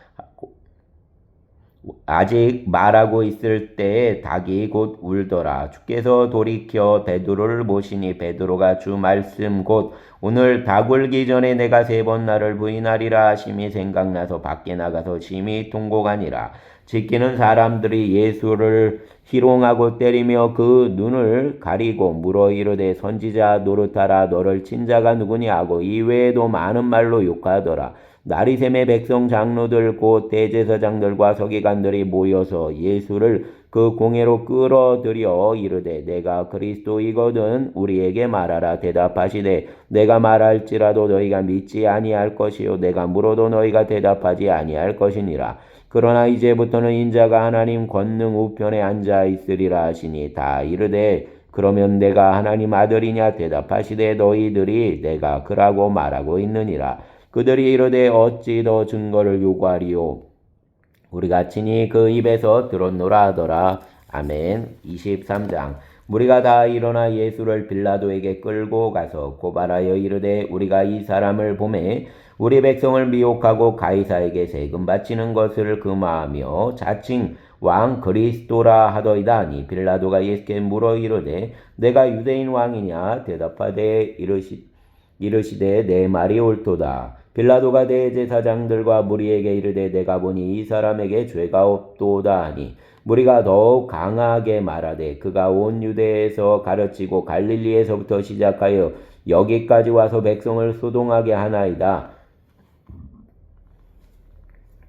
아직 말하고 있을 때에 닭이 곧 울더라. 주께서 돌이켜 베드로를 모시니 베드로가 주 말씀 곧 오늘 닭 울기 전에 내가 3번 나를 부인하리라 하심이 생각나서 밖에 나가서 심히 통곡하니라. 지키는 사람들이 예수를 희롱하고 때리며 그 눈을 가리고 물어 이르되 선지자 노릇하라 너를 친 자가 누구냐 하고 이외에도 많은 말로 욕하더라. 나리샘의 백성 장로들 곧 대제사장들과 서기관들이 모여서 예수를 그 공회로 끌어들여 이르되 내가 그리스도이거든 우리에게 말하라. 대답하시되 내가 말할지라도 너희가 믿지 아니할 것이요 내가 물어도 너희가 대답하지 아니할 것이니라. 그러나 이제부터는 인자가 하나님 권능 우편에 앉아 있으리라 하시니 다 이르되 그러면 내가 하나님 아들이냐? 대답하시되 너희들이 내가 그라고 말하고 있느니라. 그들이 이르되 어찌 더 증거를 요구하리요? 우리가 친히 그 입에서 들었노라 하더라. 아멘. 23장. 무리가 다 일어나 예수를 빌라도에게 끌고 가서 고발하여 이르되 우리가 이 사람을 보매 우리 백성을 미혹하고 가이사에게 세금 바치는 것을 금하며 자칭 왕 그리스도라 하더이다 하니 빌라도가 예수께 물어 이르되 내가 유대인 왕이냐? 대답하되 이르시되 내 말이 옳도다. 빌라도가 대제사장들과 무리에게 이르되 내가 보니 이 사람에게 죄가 없도다 하니 무리가 더욱 강하게 말하되 그가 온 유대에서 가르치고 갈릴리에서부터 시작하여 여기까지 와서 백성을 소동하게 하나이다.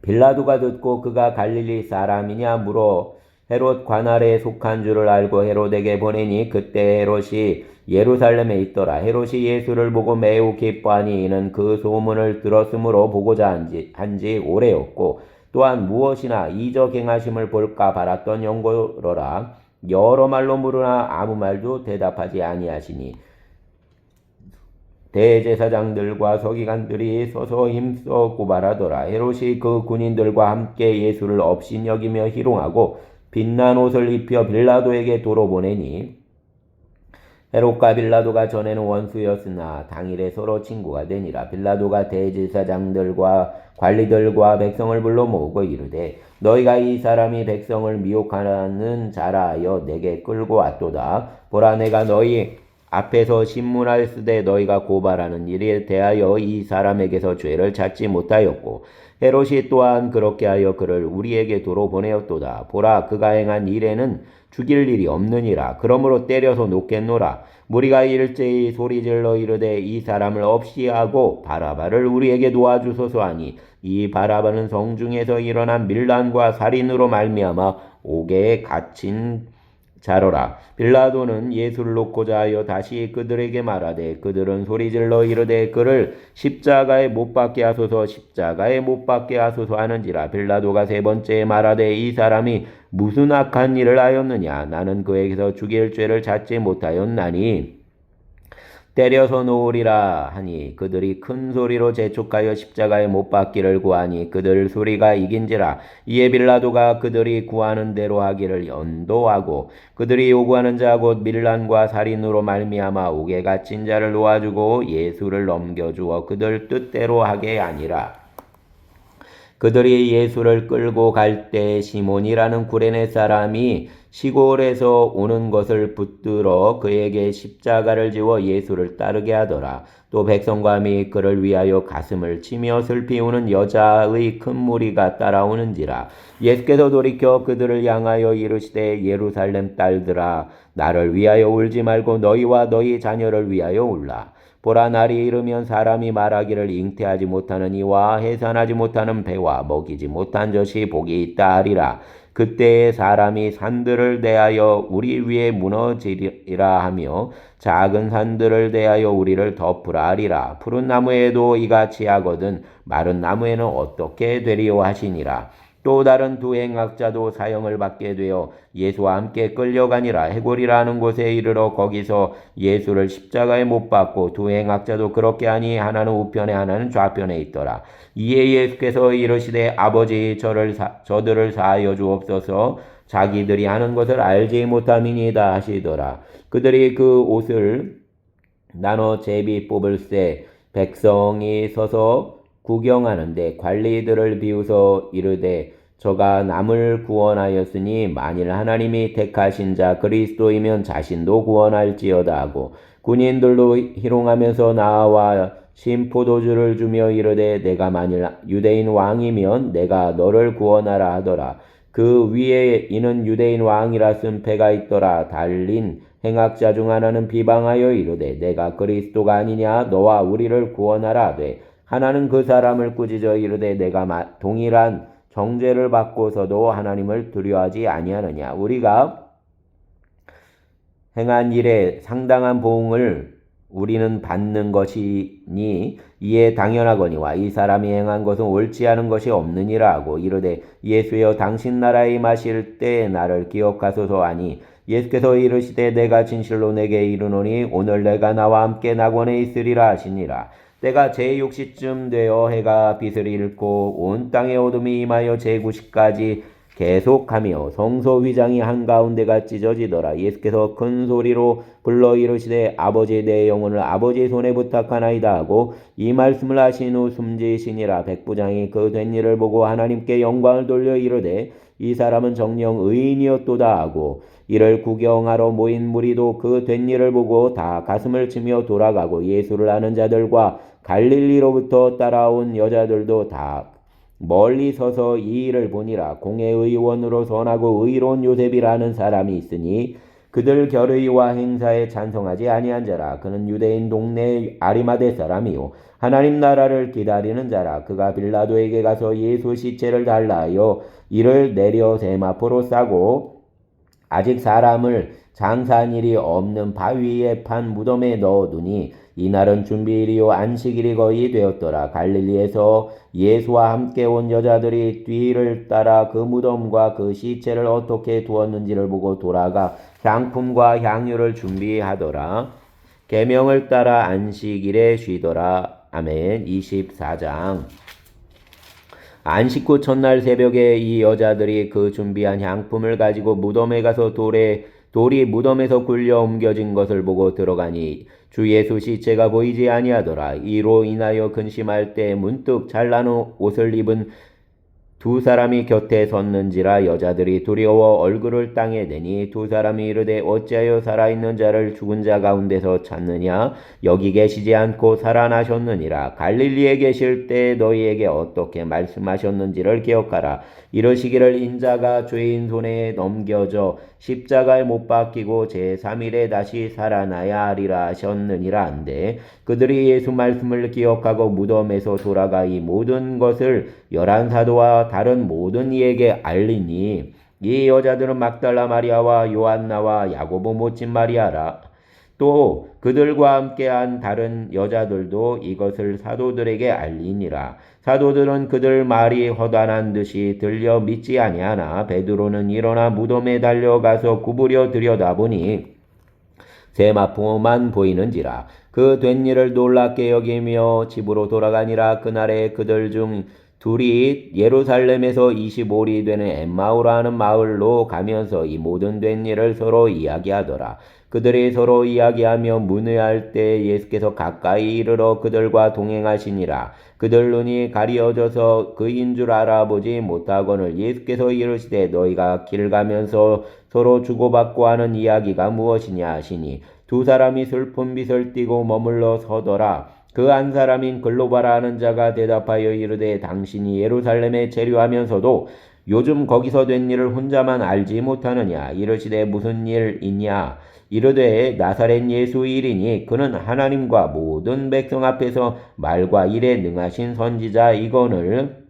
빌라도가 듣고 그가 갈릴리 사람이냐 물어 헤롯 관할에 속한 줄을 알고 헤롯에게 보내니 그때 헤롯이 예루살렘에 있더라. 헤롯이 예수를 보고 매우 기뻐하니 이는 그 소문을 들었으므로 보고자 한지 오래였고 또한 무엇이나 이적 행하심을 볼까 바랐던 연고로라. 여러 말로 물으나 아무 말도 대답하지 아니하시니 대제사장들과 서기관들이 서서 힘써 고발하더라. 헤롯이 그 군인들과 함께 예수를 업신여기며 희롱하고 빛난 옷을 입혀 빌라도에게 도로 보내니 헤롯과 빌라도가 전에는 원수였으나 당일에 서로 친구가 되니라. 빌라도가 대제사장들과 관리들과 백성을 불러 모으고 이르되 너희가 이 사람이 백성을 미혹하는 자라 하여 내게 끌고 왔도다. 보라 내가 너희 앞에서 신문하였으되 너희가 고발하는 일에 대하여 이 사람에게서 죄를 찾지 못하였고 헤롯이 또한 그렇게 하여 그를 우리에게 도로 보내었도다. 보라, 그가 행한 일에는 죽일 일이 없느니라. 그러므로 때려서 놓겠노라. 무리가 일제히 소리질러 이르되 이 사람을 없이 하고 바라바를 우리에게 놓아주소서 하니 이 바라바는 성중에서 일어난 밀란과 살인으로 말미암아 옥에 갇힌 자로라. 빌라도는 예수를 놓고자 하여 다시 그들에게 말하되 그들은 소리질러 이르되 그를 십자가에 못 박게 하소서, 십자가에 못 박게 하소서 하는지라. 빌라도가 세 번째 말하되 이 사람이 무슨 악한 일을 하였느냐? 나는 그에게서 죽일 죄를 찾지 못하였나니 때려서 놓으리라 하니 그들이 큰 소리로 재촉하여 십자가에 못 박기를 구하니 그들 소리가 이긴지라. 이에 빌라도가 그들이 구하는 대로 하기를 연도하고 그들이 요구하는 자 곧 밀란과 살인으로 말미암아 옥에 갇힌 자를 놓아주고 예수를 넘겨주어 그들 뜻대로 하게 아니라. 그들이 예수를 끌고 갈 때 시몬이라는 구레네 사람이 시골에서 오는 것을 붙들어 그에게 십자가를 지워 예수를 따르게 하더라. 또 백성과 및 그를 위하여 가슴을 치며 슬피 우는 여자의 큰 무리가 따라오는지라. 예수께서 돌이켜 그들을 향하여 이르시되 예루살렘 딸들아, 나를 위하여 울지 말고 너희와 너희 자녀를 위하여 울라. 보라, 날이 이르면 사람이 말하기를 잉태하지 못하는 이와 해산하지 못하는 배와 먹이지 못한 젖이 복이 있다 하리라. 그때에 사람이 산들을 대하여 우리 위에 무너지리라 하며 작은 산들을 대하여 우리를 덮으라 하리라. 푸른 나무에도 이같이 하거든 마른 나무에는 어떻게 되리요 하시니라. 또 다른 두 행악자도 사형을 받게 되어 예수와 함께 끌려가니라. 해골이라는 곳에 이르러 거기서 예수를 십자가에 못 박고 두 행악자도 그렇게 하니 하나는 우편에 하나는 좌편에 있더라. 이에 예수께서 이르시되 아버지, 저들을 사하여 주옵소서, 자기들이 하는 것을 알지 못함이니이다 하시더라. 그들이 그 옷을 나눠 제비 뽑을새 백성이 서서 구경하는데 관리들을 비웃어 이르되 저가 남을 구원하였으니 만일 하나님이 택하신 자 그리스도이면 자신도 구원할지어다 하고 군인들도 희롱하면서 나와 신포도주를 주며 이르되 내가 만일 유대인 왕이면 내가 너를 구원하라 하더라. 그 위에 이는 유대인 왕이라 쓴 패가 있더라. 달린 행악자 중 하나는 비방하여 이르되 내가 그리스도가 아니냐? 너와 우리를 구원하라 하되 하나는 그 사람을 꾸짖어 이르되 내가 동일한 정죄를 받고서도 하나님을 두려워하지 아니하느냐? 우리가 행한 일에 상당한 보응을 우리는 받는 것이니 이에 당연하거니와 이 사람이 행한 것은 옳지 않은 것이 없느니라 하고 이르되 예수여, 당신 나라에 임하실 때 나를 기억하소서 하니 예수께서 이르시되 내가 진실로 내게 이르노니 오늘 내가 나와 함께 낙원에 있으리라 하시니라. 때가 제6시쯤 되어 해가 빛을 잃고 온 땅의 어둠이 임하여 제9시까지 계속하며 성소 휘장이 한가운데가 찢어지더라. 예수께서 큰 소리로 불러 이르시되 아버지, 내 영혼을 아버지의 손에 부탁하나이다 하고 이 말씀을 하신 후 숨지시니라. 백부장이 그 된 일을 보고 하나님께 영광을 돌려 이르되 이 사람은 정녕 의인이었도다 하고 이를 구경하러 모인 무리도 그 된 일을 보고 다 가슴을 치며 돌아가고 예수를 아는 자들과 갈릴리로부터 따라온 여자들도 다 멀리 서서 이 일을 보니라. 공회의원으로 선하고 의로운 요셉이라는 사람이 있으니 그들 결의와 행사에 찬성하지 아니한 자라. 그는 유대인 동네 아리마대 사람이요 하나님 나라를 기다리는 자라. 그가 빌라도에게 가서 예수 시체를 달라 하여 이를 내려 세마포로 싸고 아직 사람을 장사한 일이 없는 바위에 판 무덤에 넣어두니 이날은 준비일이요 안식일이 거의 되었더라. 갈릴리에서 예수와 함께 온 여자들이 뒤를 따라 그 무덤과 그 시체를 어떻게 두었는지를 보고 돌아가 향품과 향유를 준비하더라. 계명을 따라 안식일에 쉬더라. 아멘. 24장. 안식 후 첫날 새벽에 이 여자들이 그 준비한 향품을 가지고 무덤에 가서 돌이 무덤에서 굴려 옮겨진 것을 보고 들어가니 주 예수 시체가 보이지 아니하더라. 이로 인하여 근심할 때 문득 잘난 옷을 입은 두 사람이 곁에 섰는지라 여자들이 두려워 얼굴을 땅에 대니 두 사람이 이르되 어찌하여 살아있는 자를 죽은 자 가운데서 찾느냐 여기 계시지 않고 살아나셨느니라. 갈릴리에 계실 때 너희에게 어떻게 말씀하셨는지를 기억하라. 이러시기를 인자가 죄인 손에 넘겨져 십자가에 못 박히고 제3일에 다시 살아나야 하리라 하셨느니라 한데 그들이 예수 말씀을 기억하고 무덤에서 돌아가 이 모든 것을 11사도와 다른 모든 이에게 알리니 이 여자들은 막달라 마리아와 요한나와 야고보 모친 마리아라. 또 그들과 함께한 다른 여자들도 이것을 사도들에게 알리니라. 사도들은 그들 말이 허다한 듯이 들려 믿지 아니하나 베드로는 일어나 무덤에 달려가서 구부려 들여다보니 세마포만 보이는지라. 그 된 일을 놀랍게 여기며 집으로 돌아가니라. 그날에 그들 중 둘이 예루살렘에서 25리 되는 엠마오라 하는 마을로 가면서 이 모든 된 일을 서로 이야기하더라. 그들이 서로 이야기하며 문의할 때 예수께서 가까이 이르러 그들과 동행하시니라. 그들 눈이 가리어져서 그인 줄 알아보지 못하거늘 예수께서 이르시되 너희가 길 가면서 서로 주고받고 하는 이야기가 무엇이냐 하시니 두 사람이 슬픈 빛을 띠고 머물러 서더라. 그 한 사람인 글로바라 하는 자가 대답하여 이르되 당신이 예루살렘에 체류하면서도 요즘 거기서 된 일을 혼자만 알지 못하느냐. 이르시되 무슨 일이냐. 이르되 나사렛 예수 일이니 그는 하나님과 모든 백성 앞에서 말과 일에 능하신 선지자 이거늘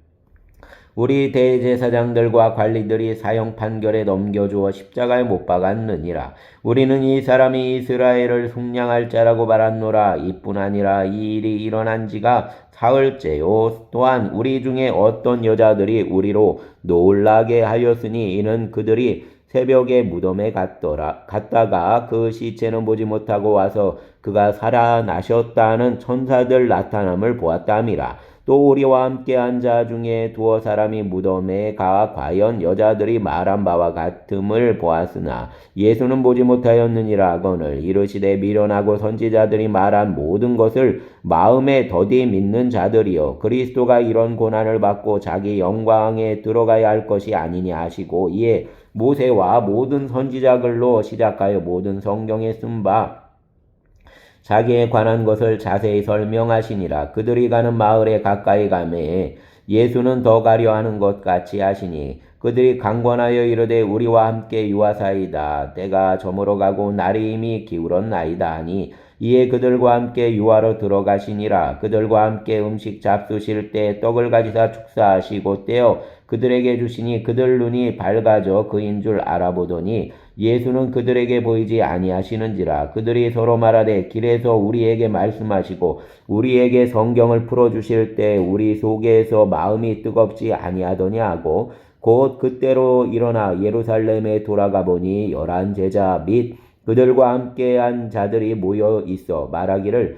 우리 대제사장들과 관리들이 사형 판결에 넘겨주어 십자가에 못 박았느니라. 우리는 이 사람이 이스라엘을 속량할 자라고 말하노라. 이뿐 아니라 이 일이 일어난 지가 사흘째요. 또한 우리 중에 어떤 여자들이 우리로 놀라게 하였으니 이는 그들이 새벽에 무덤에 갔다가 그 시체는 보지 못하고 와서 그가 살아나셨다는 천사들 나타남을 보았담이라. 또 우리와 함께한 자 중에 두어 사람이 무덤에 가 과연 여자들이 말한 바와 같음을 보았으나 예수는 보지 못하였느니라 하거늘 이르시되 미련하고 선지자들이 말한 모든 것을 마음에 더디 믿는 자들이여 그리스도가 이런 고난을 받고 자기 영광에 들어가야 할 것이 아니냐 하시고 이에 모세와 모든 선지자글로 시작하여 모든 성경에 쓴 바 자기에 관한 것을 자세히 설명하시니라. 그들이 가는 마을에 가까이 가매 예수는 더 가려 하는 것 같이 하시니 그들이 강권하여 이르되 우리와 함께 유하사이다. 때가 저물어 가고 날이 이미 기울었나이다 하니 이에 그들과 함께 유하로 들어가시니라. 그들과 함께 음식 잡수실 때 떡을 가지사 축사하시고 떼어 그들에게 주시니 그들 눈이 밝아져 그인 줄 알아보더니 예수는 그들에게 보이지 아니하시는지라. 그들이 서로 말하되 길에서 우리에게 말씀하시고 우리에게 성경을 풀어주실 때 우리 속에서 마음이 뜨겁지 아니하더냐 하고 곧 그때로 일어나 예루살렘에 돌아가 보니 11 제자 및 그들과 함께한 자들이 모여 있어 말하기를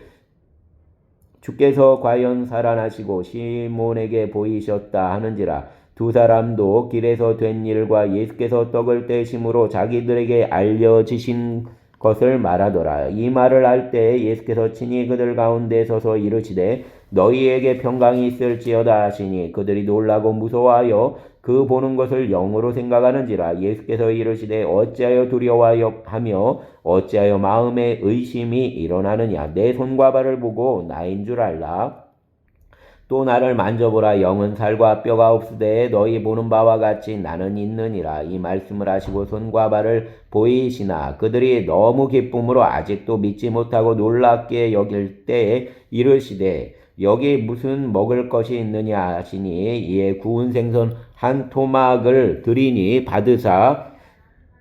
주께서 과연 살아나시고 시몬에게 보이셨다 하는지라. 두 사람도 길에서 된 일과 예수께서 떡을 떼심으로 자기들에게 알려지신 것을 말하더라. 이 말을 할 때 예수께서 친히 그들 가운데 서서 이르시되 너희에게 평강이 있을지어다 하시니 그들이 놀라고 무서워하여 그 보는 것을 영으로 생각하는지라. 예수께서 이르시되 어찌하여 두려워하며 어찌하여 마음에 의심이 일어나느냐. 내 손과 발을 보고 나인 줄 알라. 또 나를 만져보라. 영은 살과 뼈가 없으되 너희 보는 바와 같이 나는 있느니라. 이 말씀을 하시고 손과 발을 보이시나 그들이 너무 기쁨으로 아직도 믿지 못하고 놀랍게 여길 때에 이르시되 여기 무슨 먹을 것이 있느냐 하시니 이에 구운 생선 한 토막을 드리니 받으사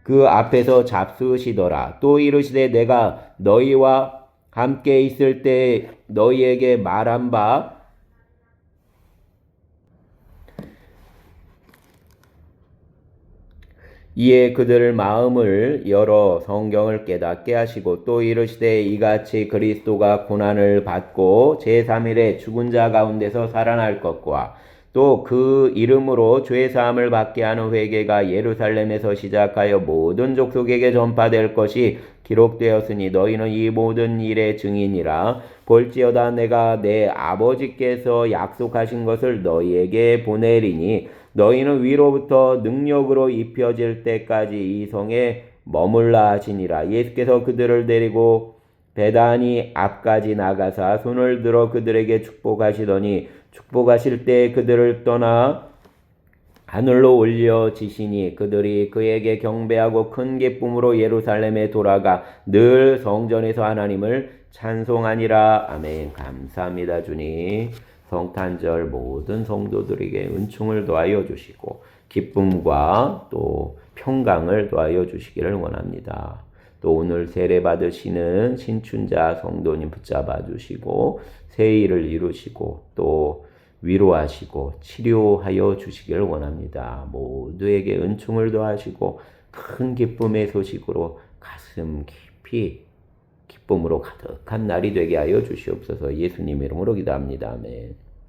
그 앞에서 잡수시더라. 또 이르시되 내가 너희와 함께 있을 때 너희에게 말한 바 이에 그들 마음을 열어 성경을 깨닫게 하시고 또 이르시되 이같이 그리스도가 고난을 받고 제3일에 죽은 자 가운데서 살아날 것과 또 그 이름으로 죄사함을 받게 하는 회개가 예루살렘에서 시작하여 모든 족속에게 전파될 것이 기록되었으니 너희는 이 모든 일의 증인이라. 볼지어다 내가 내 아버지께서 약속하신 것을 너희에게 보내리니 너희는 위로부터 능력으로 입혀질 때까지 이 성에 머물라 하시니라. 예수께서 그들을 데리고 베다니 앞까지 나가사 손을 들어 그들에게 축복하시더니 축복하실 때 그들을 떠나 하늘로 올려지시니 그들이 그에게 경배하고 큰 기쁨으로 예루살렘에 돌아가 늘 성전에서 하나님을 찬송하니라. 아멘. 감사합니다, 주님. 성탄절 모든 성도들에게 은총을 더하여 주시고 기쁨과 또 평강을 더하여 주시기를 원합니다. 또 오늘 세례 받으시는 신춘자 성도님 붙잡아 주시고 새 일을 이루시고 또 위로하시고 치료하여 주시기를 원합니다. 모두에게 은총을 더하시고 큰 기쁨의 소식으로 가슴 깊이 기쁨으로 가득한 날이 되게 하여 주시옵소서. 예수님 이름으로 기도합니다. 아멘.